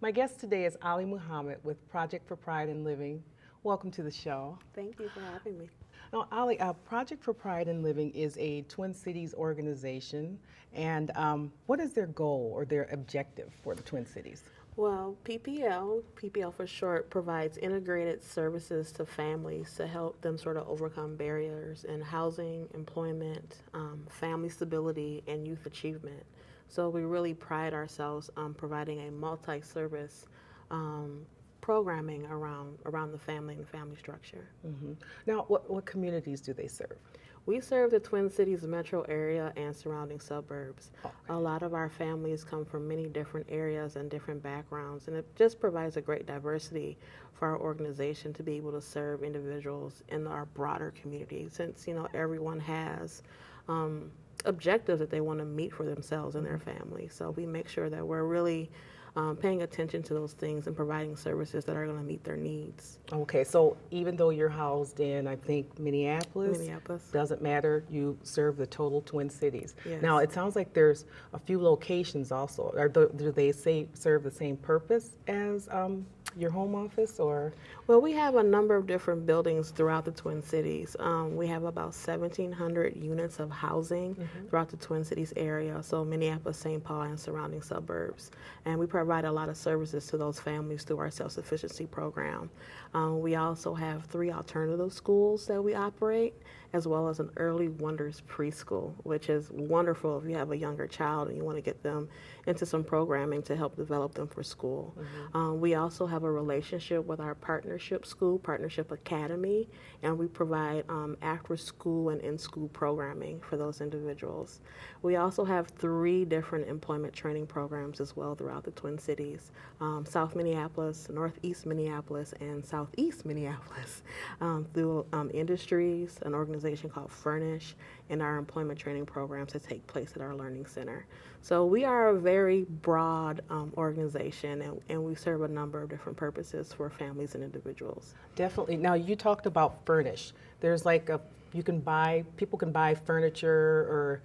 My guest today is Olle Muhammad with Project for Pride in Living. Welcome to the show. Thank you for having me. Now, Olle, Project for Pride in Living is a Twin Cities organization, and what is their goal or their objective for the Twin Cities? Well, PPL for short, provides integrated services to families to help them sort of overcome barriers in housing, employment, family stability, and youth achievement. So we really pride ourselves on providing a multi-service programming around the family and the family structure. Mm-hmm. Now, what communities do they serve? We serve the Twin Cities metro area and surrounding suburbs. Okay. A lot of our families come from many different areas and different backgrounds, and it just provides a great diversity for our organization to be able to serve individuals in our broader community, since everyone has objectives that they want to meet for themselves and their family. So we make sure that we're really paying attention to those things and providing services that are going to meet their needs. Okay, so even though you're housed in, I think, Minneapolis, doesn't matter, you serve the total Twin Cities. Yes. Now, it sounds like there's a few locations also. Do they serve the same purpose as your home office, or? Well, we have a number of different buildings throughout the Twin Cities. We have about 1,700 units of housing throughout the Twin Cities area, so Minneapolis, St. Paul, and surrounding suburbs. And we provide a lot of services to those families through our self-sufficiency program. We also have 3 alternative schools that we operate, as well as an early wonders preschool, which is wonderful if you have a younger child and you want to get them into some programming to help develop them for school. We also have a relationship with our partnership school, Partnership Academy, and we provide after school and in-school programming for those individuals. We also have 3 different employment training programs as well throughout the Twin Cities, South Minneapolis, Northeast Minneapolis, and Southeast Minneapolis, through industries, an organization called Furnish, and our employment training programs that take place at our Learning Center. So we are a very broad organization, and we serve a number of different purposes for families and individuals. Definitely. Now, you talked about Furnish. There's like people can buy furniture or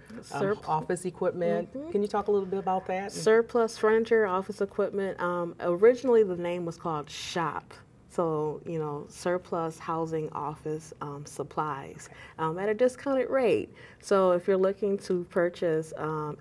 office equipment. Can you talk a little bit about that? Surplus furniture, office equipment. Originally, the name was called SHOP. So, surplus housing office supplies at a discounted rate. So if you're looking to purchase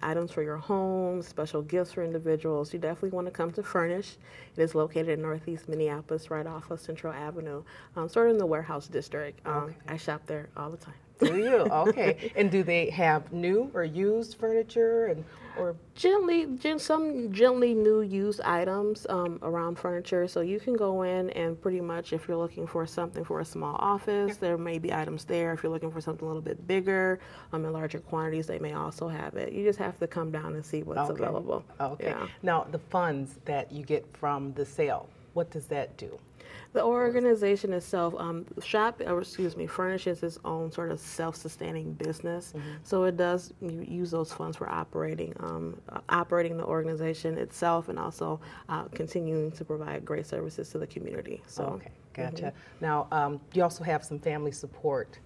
items for your home, special gifts for individuals, you definitely want to come to Furnish. It is located in Northeast Minneapolis, right off of Central Avenue, sort of in the warehouse district. Okay. I shop there all the time. Do you? Okay. And do they have new or used furniture or some gently new used items around furniture? So you can go in and pretty much, if you're looking for something for a small office, there may be items there. If you're looking for something a little bit bigger, in larger quantities, they may also have it. You just have to come down and see what's available. Okay. Yeah. Now, the funds that you get from the sale, what does that do? The organization itself, furnishes its own sort of self-sustaining business. So it does use those funds for operating the organization itself, and also continuing to provide great services to the community. So, okay, gotcha. Now, you also have some family support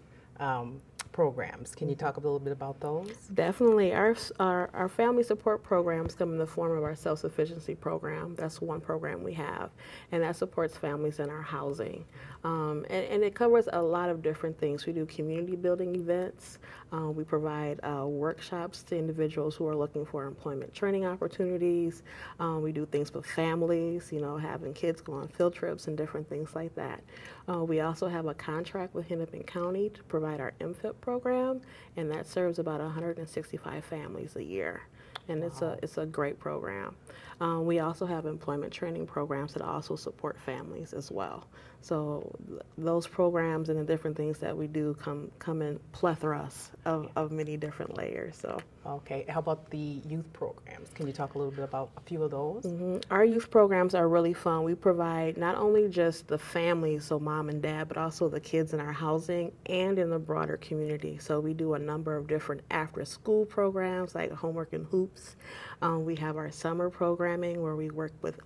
programs. Can you talk a little bit about those? Definitely. Our family support programs come in the form of our self-sufficiency program. That's one program we have, and that supports families in our housing. And it covers a lot of different things. We do community building events. We provide workshops to individuals who are looking for employment training opportunities. We do things with families, having kids go on field trips and different things like that. We also have a contract with Hennepin County to provide our MFIP program, and that serves about 165 families a year. And it's a great program. We also have employment training programs that also support families as well. So those programs and the different things that we do come in plethoras of many different layers. So. Okay, how about the youth programs? Can you talk a little bit about a few of those? Our youth programs are really fun. We provide not only just the families, so mom and dad, but also the kids in our housing and in the broader community. So we do a number of different after-school programs like Homework and Hoops. We have our summer programming where we work with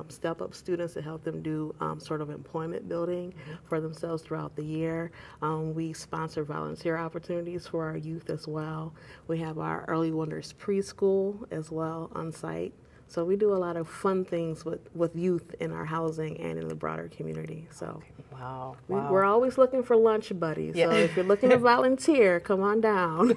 step-up students to help them do sort of employment building for themselves throughout the year. We sponsor volunteer opportunities for our youth as well. We have our Early Wonders preschool as well on site. So we do a lot of fun things with youth in our housing and in the broader community. So okay. Wow. we're always looking for lunch buddies. Yeah. So if you're looking to volunteer, come on down.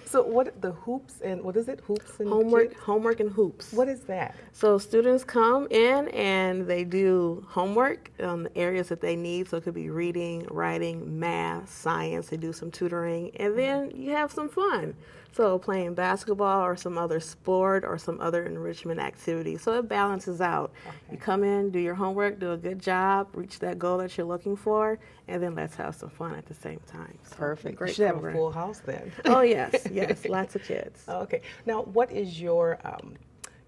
So what the hoops and what is it? Hoops and homework and hoops. What is that? So students come in and they do homework on the areas that they need. So it could be reading, writing, math, science. They do some tutoring, and then you have some fun. So playing basketball or some other sport or some other enrichment activity. So it balances out. Okay. You come in, do your homework, do a good job, reach that goal that you're looking for, and then let's have some fun at the same time. So perfect. Great you should program. Have a full house then. Oh, yes, yes, lots of kids. Okay. Now, what is your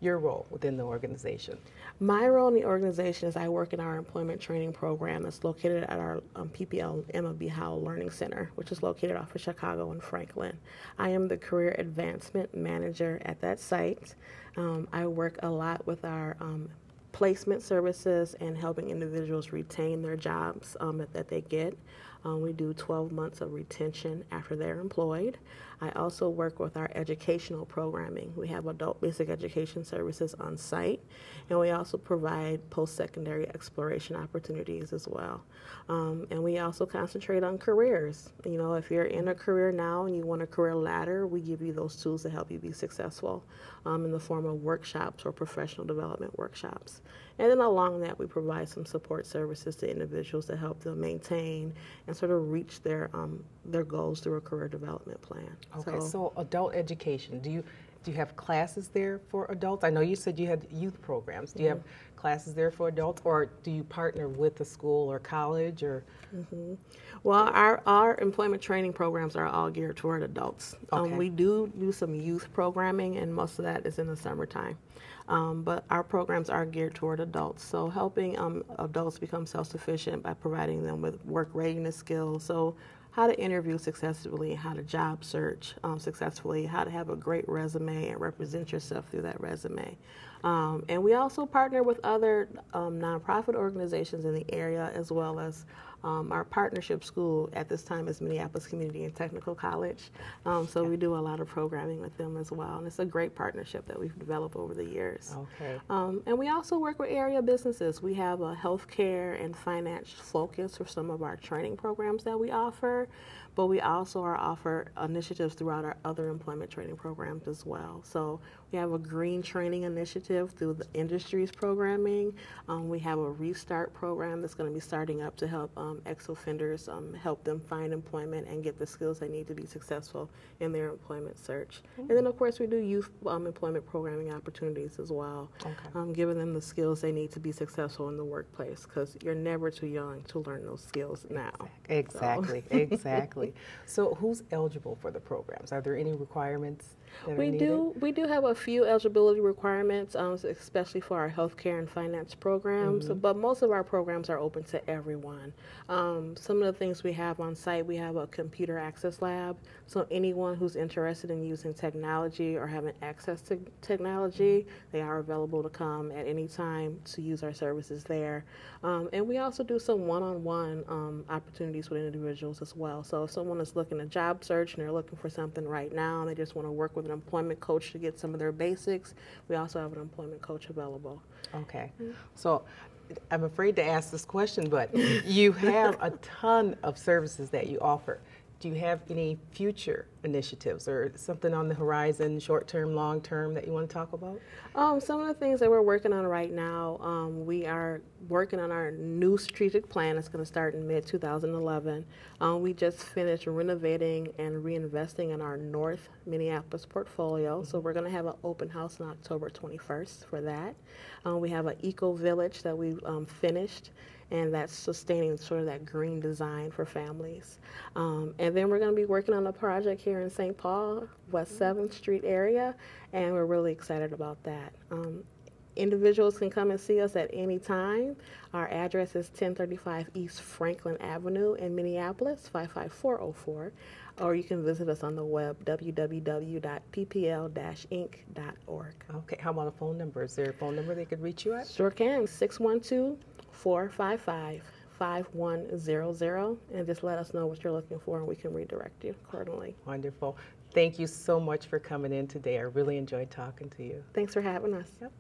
role within the organization? My role in the organization is I work in our employment training program that's located at our PPL Emma B. Howell Learning Center, which is located off of Chicago and Franklin. I am the career advancement manager at that site. I work a lot with our placement services and helping individuals retain their jobs that they get. We do 12 months of retention after they're employed. I also work with our educational programming. We have adult basic education services on site, and we also provide post-secondary exploration opportunities as well. And we also concentrate on careers. You know, if you're in a career now and you want a career ladder, we give you those tools to help you be successful in the form of workshops or professional development workshops. And then along that, we provide some support services to individuals to help them maintain and sort of reach their goals through a career development plan. Okay, so adult education, do you have classes there for adults? I know you said you had youth programs. Do you have classes there for adults, or do you partner with a school or college? Or Well, our employment training programs are all geared toward adults. Okay. We do some youth programming, and most of that is in the summertime. But our programs are geared toward adults, so helping adults become self-sufficient by providing them with work readiness skills. So how to interview successfully, how to job search successfully, how to have a great resume and represent yourself through that resume. And we also partner with other nonprofit organizations in the area, as well as our partnership school at this time is Minneapolis Community and Technical College. So we do a lot of programming with them as well. And it's a great partnership that we've developed over the years. Okay. And we also work with area businesses. We have a healthcare and finance focus for some of our training programs that we offer. But we also offer initiatives throughout our other employment training programs as well. So we have a green training initiative through the industries programming. We have a restart program that's going to be starting up to help ex-offenders help them find employment and get the skills they need to be successful in their employment search. And then, of course, we do youth employment programming opportunities as well, giving them the skills they need to be successful in the workplace, because you're never too young to learn those skills now. Exactly, so. Exactly. So who's eligible for the programs? Are there any requirements that are needed? We do have a few eligibility requirements, especially for our healthcare and finance programs, but most of our programs are open to everyone. Some of the things we have on site, we have a computer access lab, so anyone who's interested in using technology or having access to technology, they are available to come at any time to use our services there. And we also do some one-on-one opportunities with individuals as well. So if someone is looking at job search and they're looking for something right now and they just want to work with an employment coach to get some of their basics, we also have an employment coach available. Okay. So I'm afraid to ask this question, but you have a ton of services that you offer. Do you have any future initiatives or something on the horizon, short-term, long-term, that you want to talk about? Some of the things that we're working on right now, we are working on our new strategic plan that's going to start in mid-2011. We just finished renovating and reinvesting in our North Minneapolis portfolio, so we're going to have an open house on October 21st for that. We have an eco-village that we've finished, and that's sustaining sort of that green design for families. And then we're going to be working on a project here in St. Paul, West 7th Street area, and we're really excited about that. Individuals can come and see us at any time. Our address is 1035 East Franklin Avenue in Minneapolis, 55404. Or you can visit us on the web, www.ppl-inc.org. Okay, how about a phone number? Is there a phone number they could reach you at? Sure can, 612-455-5100, and just let us know what you're looking for and we can redirect you accordingly. Wonderful. Thank you so much for coming in today. I really enjoyed talking to you. Thanks for having us. Yep.